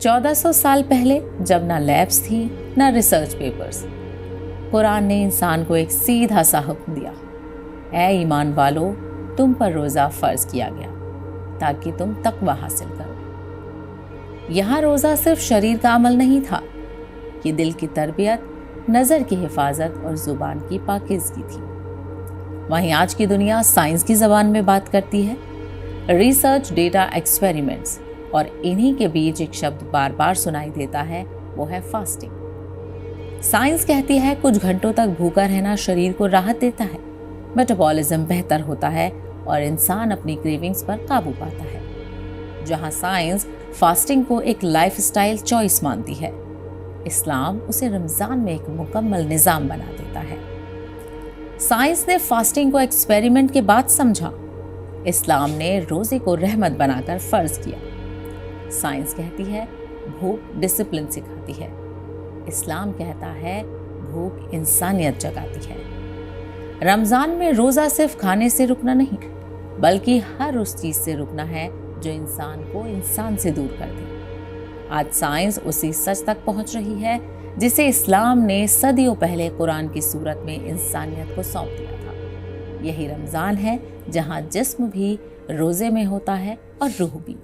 1400 साल पहले, जब ना लैब्स थी ना रिसर्च पेपर्स, कुरान ने इंसान को एक सीधा सा हुक्म दिया, ऐ ईमान वालो, तुम पर रोज़ा फ़र्ज किया गया ताकि तुम तकवा हासिल करो। यहाँ रोज़ा सिर्फ शरीर का अमल नहीं था, ये दिल की तरबियत, नज़र की हिफाजत और ज़ुबान की पाकीज़गी थी। वहीं आज की दुनिया साइंस की ज़बान में बात करती है, रिसर्च, डेटा, एक्सपेरिमेंट्स, और इन्हीं के बीच एक शब्द बार बार सुनाई देता है, वो है फास्टिंग। साइंस कहती है कुछ घंटों तक भूखा रहना शरीर को राहत देता है, मेटाबॉलिज्म बेहतर होता है और इंसान अपनी क्रेविंग्स पर काबू पाता है। जहां साइंस फास्टिंग को एक लाइफस्टाइल चॉइस मानती है, इस्लाम उसे रमज़ान में एक मुकम्मल निज़ाम बना देता है। साइंस ने फास्टिंग को एक्सपेरिमेंट के बाद समझा, इस्लाम ने रोज़े को रहमत बनाकर फ़र्ज किया। साइंस कहती है भूख डिसिप्लिन सिखाती है, इस्लाम कहता है भूख इंसानियत जगाती है। रमज़ान में रोज़ा सिर्फ खाने से रुकना नहीं, बल्कि हर उस चीज़ से रुकना है जो इंसान को इंसान से दूर कर दे। आज साइंस उसी सच तक पहुंच रही है जिसे इस्लाम ने सदियों पहले कुरान की सूरत में इंसानियत को सौंप दिया था। यही रमज़ान है जहां जिस्म भी रोज़े में होता है और रूह भी।